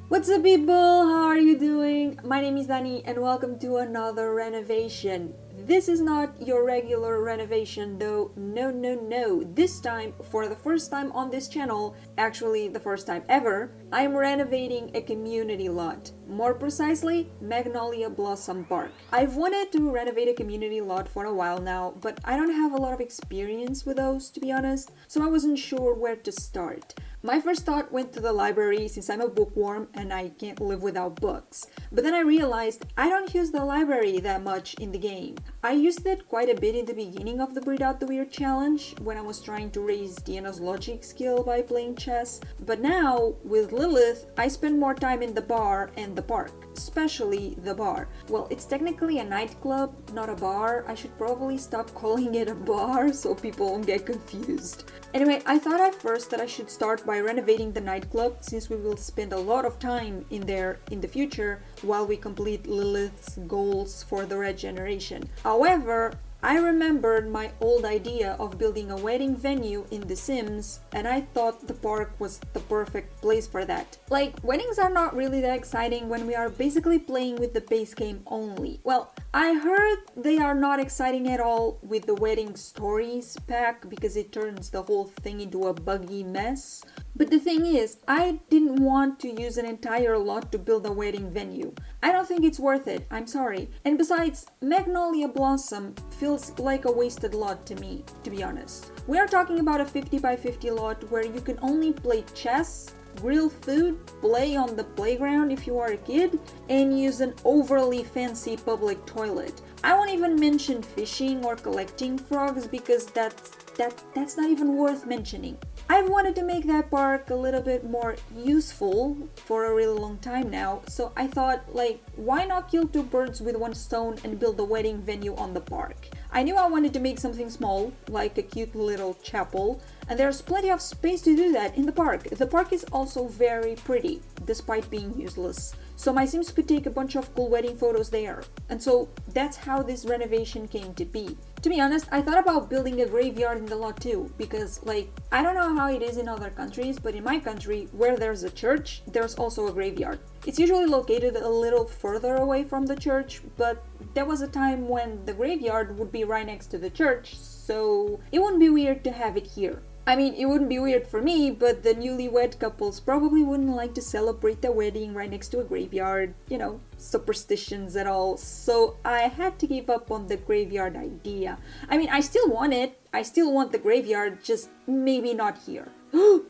What's up, people? How are you doing? My name is Dani, and welcome to another renovation. This is not your regular renovation, though. No, no, no. This time, for the first time on this channel, actually the first time ever, I'm renovating a community lot. More precisely, Magnolia Blossom Park. I've wanted to renovate a community lot for a while now, but I don't have a lot of experience with those, to be honest, so I wasn't sure where to start. My first thought went to the library since I'm a bookworm and I can't live without books. But then I realized I don't use the library that much in the game. I used it quite a bit in the beginning of the Breed Out the Weird challenge when I was trying to raise Diana's logic skill by playing chess. But now, with Lilith, I spend more time in the bar and the park. Especially the bar. Well, it's technically a nightclub, not a bar. I should probably stop calling it a bar so people won't get confused. Anyway, I thought at first that I should start by renovating the nightclub since we will spend a lot of time in there in the future while we complete Lilith's goals for the regeneration. However, I remembered my old idea of building a wedding venue in The Sims, and I thought the park was the perfect place for that. Like, weddings are not really that exciting when we are basically playing with the base game only. Well, I heard they are not exciting at all with the wedding stories pack because it turns the whole thing into a buggy mess. But the thing is, I didn't want to use an entire lot to build a wedding venue. I don't think it's worth it, I'm sorry. And besides, Magnolia Blossom feels like a wasted lot to me, to be honest. We are talking about a 50 by 50 lot where you can only play chess, grill food, play on the playground if you are a kid, and use an overly fancy public toilet. I won't even mention fishing or collecting frogs because that's not even worth mentioning. I've wanted to make that park a little bit more useful for a really long time now, so I thought, like, why not kill two birds with one stone and build a wedding venue on the park? I knew I wanted to make something small, like a cute little chapel, and there's plenty of space to do that in the park. The park is also very pretty, despite being useless. So my Sims could take a bunch of cool wedding photos there. And so that's how this renovation came to be. To be honest, I thought about building a graveyard in the lot too, because, like, I don't know how it is in other countries, but in my country, where there's a church, there's also a graveyard. It's usually located a little further away from the church, but there was a time when the graveyard would be right next to the church, so it wouldn't be weird to have it here. I mean, it wouldn't be weird for me, but the newlywed couples probably wouldn't like to celebrate their wedding right next to a graveyard, you know, superstitions and all, so I had to give up on the graveyard idea. I mean, I still want it, I still want the graveyard, just maybe not here.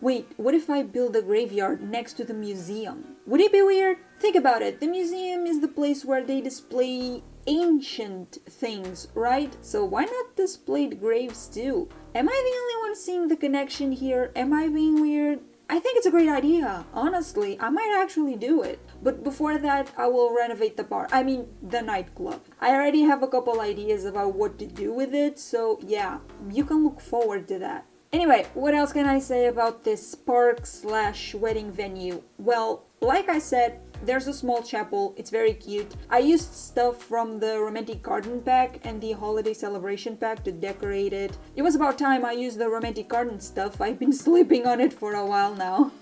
Wait, what if I build a graveyard next to the museum? Would it be weird? Think about it, the museum is the place where they display ancient things, right? So why not display the graves too? Am I the only one seeing the connection here? Am I being weird? I think it's a great idea. Honestly, I might actually do it. But before that, I will renovate the bar. I mean, the nightclub. I already have a couple ideas about what to do with it, so yeah, you can look forward to that. Anyway, what else can I say about this park/wedding venue? Well, like I said, there's a small chapel, it's very cute. I used stuff from the romantic garden pack and the holiday celebration pack to decorate it. It was about time I used the romantic garden stuff, I've been sleeping on it for a while now.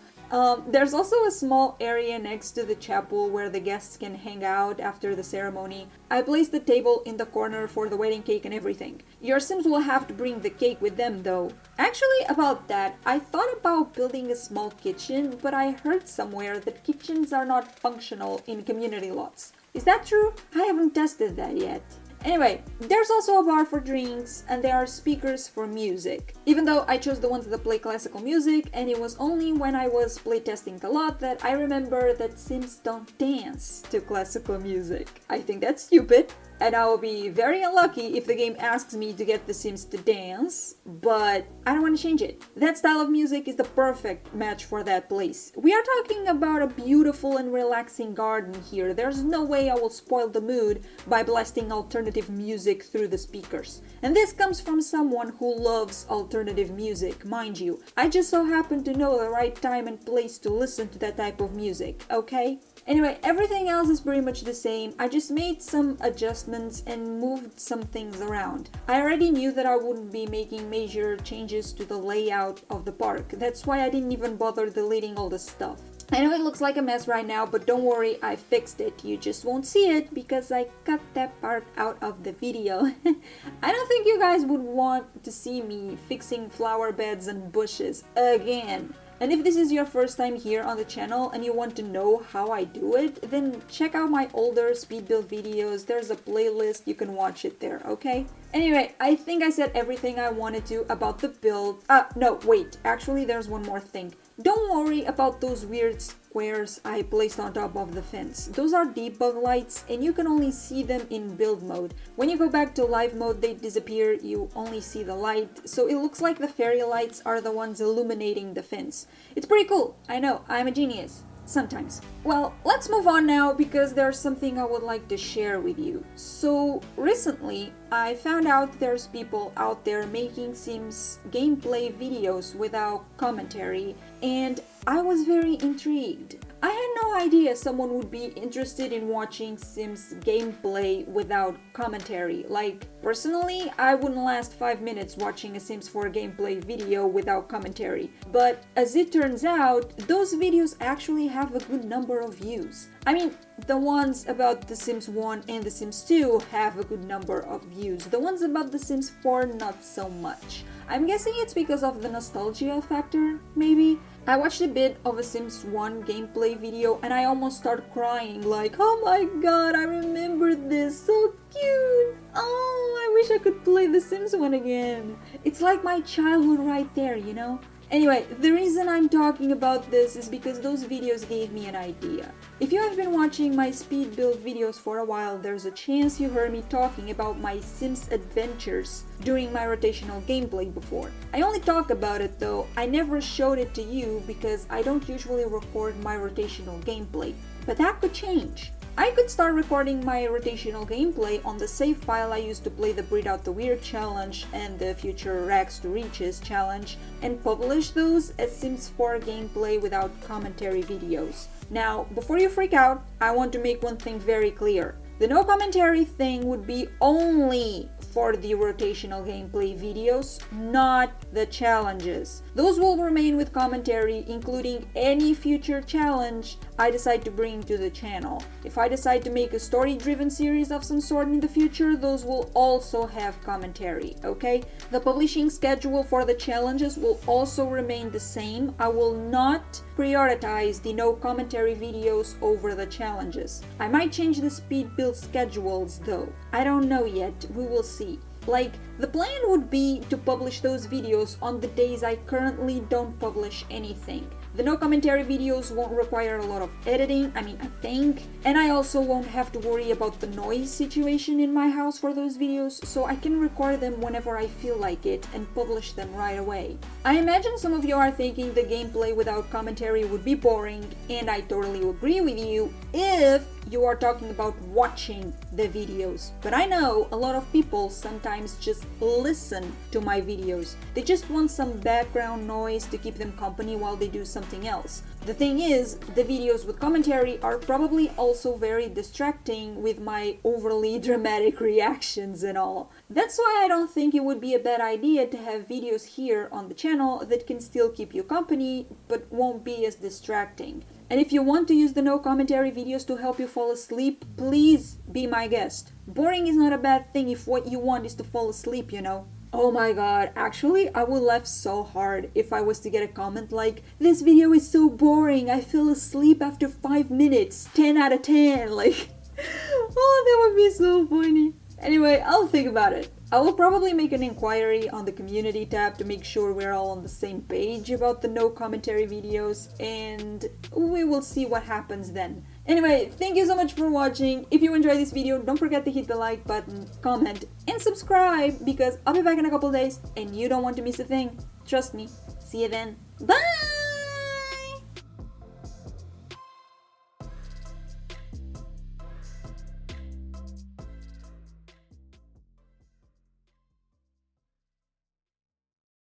There's also a small area next to the chapel where the guests can hang out after the ceremony. I placed the table in the corner for the wedding cake and everything. Your Sims will have to bring the cake with them though. Actually, about that, I thought about building a small kitchen, but I heard somewhere that kitchens are not functional in community lots. Is that true? I haven't tested that yet. Anyway, there's also a bar for drinks and there are speakers for music. Even though I chose the ones that play classical music, and it was only when I was playtesting the lot that I remember that Sims don't dance to classical music. I think that's stupid, and I will be very unlucky if the game asks me to get the Sims to dance, but I don't want to change it. That style of music is the perfect match for that place. We are talking about a beautiful and relaxing garden here. There's no way I will spoil the mood by blasting alternative music through the speakers. And this comes from someone who loves alternative music, mind you. I just so happen to know the right time and place to listen to that type of music, okay? Anyway, everything else is pretty much the same. I just made some adjustments and moved some things around. I already knew that I wouldn't be making major changes to the layout of the park. That's why I didn't even bother deleting all the stuff. I know it looks like a mess right now, but don't worry, I fixed it. You just won't see it because I cut that part out of the video. I don't think you guys would want to see me fixing flower beds and bushes again. And if this is your first time here on the channel and you want to know how I do it, then check out my older speed build videos. There's a playlist, you can watch it there, okay? Anyway, I think I said everything I wanted to about the build. No, wait, actually there's one more thing. Don't worry about those weird squares I placed on top of the fence. Those are debug lights and you can only see them in build mode. When you go back to live mode, they disappear, you only see the light. So it looks like the fairy lights are the ones illuminating the fence. It's pretty cool, I know, I'm a genius. Sometimes. Well, let's move on now because there's something I would like to share with you. So recently I found out there's people out there making Sims gameplay videos without commentary, and I was very intrigued. I had no idea someone would be interested in watching Sims gameplay without commentary. Like, personally, I wouldn't last 5 minutes watching a Sims 4 gameplay video without commentary. But as it turns out, those videos actually have a good number of views. I mean, the ones about The Sims 1 and The Sims 2 have a good number of views. The ones about The Sims 4, not so much. I'm guessing it's because of the nostalgia factor, maybe? I watched a bit of a Sims 1 gameplay video and I almost started crying like, oh my god, I remember this, so cute! Oh, I wish I could play The Sims 1 again. It's like my childhood right there, you know? Anyway, the reason I'm talking about this is because those videos gave me an idea. If you have been watching my speed build videos for a while, there's a chance you heard me talking about my Sims adventures during my rotational gameplay before. I only talk about it though, I never showed it to you because I don't usually record my rotational gameplay. But that could change. I could start recording my rotational gameplay on the save file I used to play the Breed Out the Weird challenge and the future Rags to Riches challenge and publish those as Sims 4 gameplay without commentary videos. Now, before you freak out, I want to make one thing very clear. The no commentary thing would be only for the rotational gameplay videos, not the challenges. Those will remain with commentary, including any future challenge I decide to bring to the channel. If I decide to make a story-driven series of some sort in the future, those will also have commentary, okay? The publishing schedule for the challenges will also remain the same. I will not prioritize the no commentary videos over the challenges. I might change the speed build schedules though. I don't know yet, we will see. Like, the plan would be to publish those videos on the days I currently don't publish anything. The no commentary videos won't require a lot of editing, I think, and I also won't have to worry about the noise situation in my house for those videos, so I can record them whenever I feel like it and publish them right away. I imagine some of you are thinking the gameplay without commentary would be boring, and I totally agree with you if you are talking about watching the videos. But I know a lot of people sometimes just listen to my videos. They just want some background noise to keep them company while they do something else. The thing is, the videos with commentary are probably also very distracting with my overly dramatic reactions and all. That's why I don't think it would be a bad idea to have videos here on the channel that can still keep you company but won't be as distracting. And if you want to use the no commentary videos to help you fall asleep, please be my guest. Boring is not a bad thing if what you want is to fall asleep, you know. Oh my god, actually I would laugh so hard if I was to get a comment like, this video is so boring, I fell asleep after 5 minutes, 10 out of 10, like, oh, that would be so funny. Anyway, I'll think about it. I will probably make an inquiry on the community tab to make sure we're all on the same page about the no commentary videos, and we will see what happens then. Anyway, thank you so much for watching. If you enjoyed this video, don't forget to hit the like button, comment, and subscribe because I'll be back in a couple days and you don't want to miss a thing. Trust me. See you then. Bye!